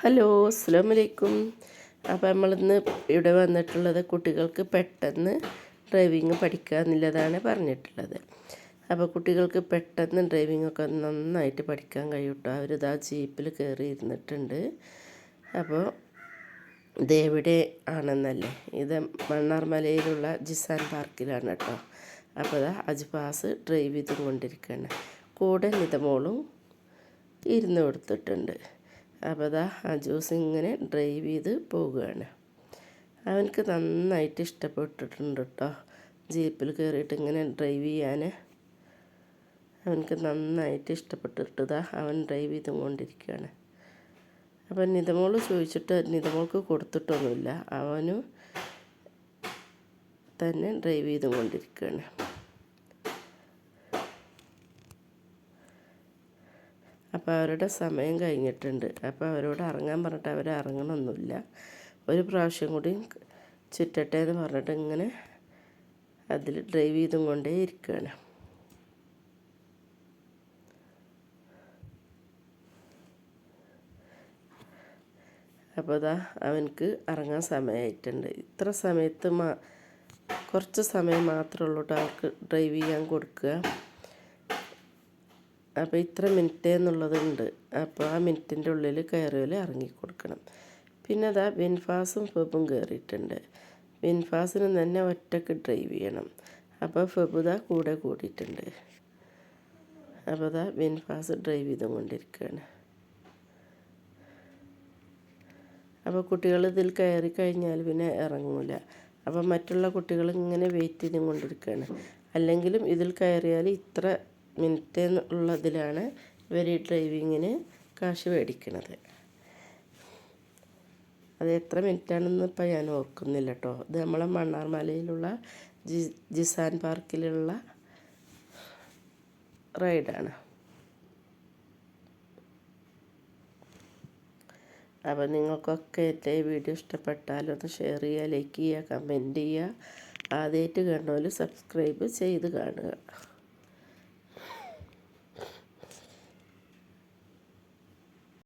Hello, അസ്സലാമു അലൈക്കും. അപ്പോൾ നമ്മളിന്ന് ഇവിടെ വന്നിട്ടുള്ളത് കുട്ടികൾക്ക് പെട്ടെന്ന് ഡ്രൈവിങ് പഠിക്കുക എന്നുള്ളതാണ് പറഞ്ഞിട്ടുള്ളത്. അപ്പോൾ കുട്ടികൾക്ക് പെട്ടെന്ന് ഡ്രൈവിങ്ങൊക്കെ നന്നായിട്ട് പഠിക്കാൻ കഴിയും കേട്ടോ. അവരിതാ ജീപ്പിൽ കയറി ഇരുന്നിട്ടുണ്ട്. അപ്പോൾ ഇതെവിടെ ആണെന്നല്ലേ, ഇത് മണ്ണാർമലയിലുള്ള ജിസാൻ പാർക്കിലാണ് കേട്ടോ. അപ്പോൾ ഇതാ അജ്പാസ് ഡ്രൈവ് ചെയ്തും കൊണ്ടിരിക്കുകയാണ്. കൂടെ നിതമോളും ഇരുന്ന് കൊടുത്തിട്ടുണ്ട്. അപ്പോൾ അതാ അജൂസ് ഇങ്ങനെ ഡ്രൈവ് ചെയ്ത് പോവുകയാണ്. അവനക്ക് നന്നായിട്ട് ഇഷ്ടപ്പെട്ടിട്ടുണ്ട് കേട്ടോ. ജീപ്പിൽ കയറിയിട്ട് ഇങ്ങനെ ഡ്രൈവ് ചെയ്യാൻ അവനക്ക് നന്നായിട്ട് ഇഷ്ടപ്പെട്ടിട്ടതാ അവൻ ഡ്രൈവ് ചെയ്തും കൊണ്ടിരിക്കുകയാണ്. അപ്പം നിതമോൾ ചോദിച്ചിട്ട് നിതമോൾക്ക് കൊടുത്തിട്ടൊന്നുമില്ല, അവനും തന്നെ ഡ്രൈവ് ചെയ്തും കൊണ്ടിരിക്കുകയാണ്. അപ്പോൾ അവരുടെ സമയം കഴിഞ്ഞിട്ടുണ്ട്. അപ്പോൾ അവരോട് ഇറങ്ങാൻ പറഞ്ഞിട്ട് അവർ ഇറങ്ങണമൊന്നുമില്ല. ഒരു പ്രാവശ്യം കൂടി ചുറ്റട്ടെ എന്ന് പറഞ്ഞിട്ട് ഇങ്ങനെ അതിൽ ഡ്രൈവ് ചെയ്തും കൊണ്ടേ ഇരിക്കുകയാണ്. അപ്പോൾ അതാ അവനക്ക് ഇറങ്ങാൻ സമയമായിട്ടുണ്ട്. ഇത്ര സമയത്ത് കുറച്ച് സമയം മാത്രമേ ഉള്ളൂ കേട്ടോ അവർക്ക് ഡ്രൈവ് ചെയ്യാൻ കൊടുക്കുക. അപ്പോൾ ഇത്ര മിനിറ്റ് എന്നുള്ളതുണ്ട്. അപ്പോൾ ആ മിനിറ്റിൻ്റെ ഉള്ളിൽ കയറിയാൽ ഇറങ്ങി കൊടുക്കണം. പിന്നെ അതാ വിൻഫാസും ഫെബും കയറിയിട്ടുണ്ട്. വിൻഫാസിന് തന്നെ ഒറ്റയ്ക്ക് ഡ്രൈവ് ചെയ്യണം. അപ്പോൾ ഫെബുദ കൂടെ കൂടിയിട്ടുണ്ട്. അപ്പോൾ അതാ വിൻഫാസ് ഡ്രൈവ് ചെയ്തുകൊണ്ടിരിക്കുകയാണ്. അപ്പോൾ കുട്ടികൾ ഇതിൽ കയറി കഴിഞ്ഞാൽ പിന്നെ ഇറങ്ങൂല. അപ്പോൾ മറ്റുള്ള കുട്ടികൾ ഇങ്ങനെ വെയിറ്റ് ചെയ്തും കൊണ്ടിരിക്കുകയാണ്. അല്ലെങ്കിലും ഇതിൽ കയറിയാൽ ഇത്ര മിനിറ്റ് എന്നുള്ളതിലാണ് ഇവർ ഈ ഡ്രൈവിങ്ങിന് കാശ് മേടിക്കണത്. അത് എത്ര മിനിറ്റാണെന്ന് ഇപ്പം ഞാൻ ഓർക്കുന്നില്ല കേട്ടോ. ഇത് നമ്മളെ മണ്ണാർമലയിലുള്ള ജിസാൻ പാർക്കിലുള്ള റൈഡാണ്. അപ്പോൾ നിങ്ങൾക്കൊക്കെ എൻ്റെ വീഡിയോ ഇഷ്ടപ്പെട്ടാൽ ഒന്ന് ഷെയർ ചെയ്യുക, ലൈക്ക് ചെയ്യുക, കമൻറ്റ് ചെയ്യുക. ആദ്യമായിട്ട് കണ്ടോല് സബ്സ്ക്രൈബ് ചെയ്ത് കാണുക.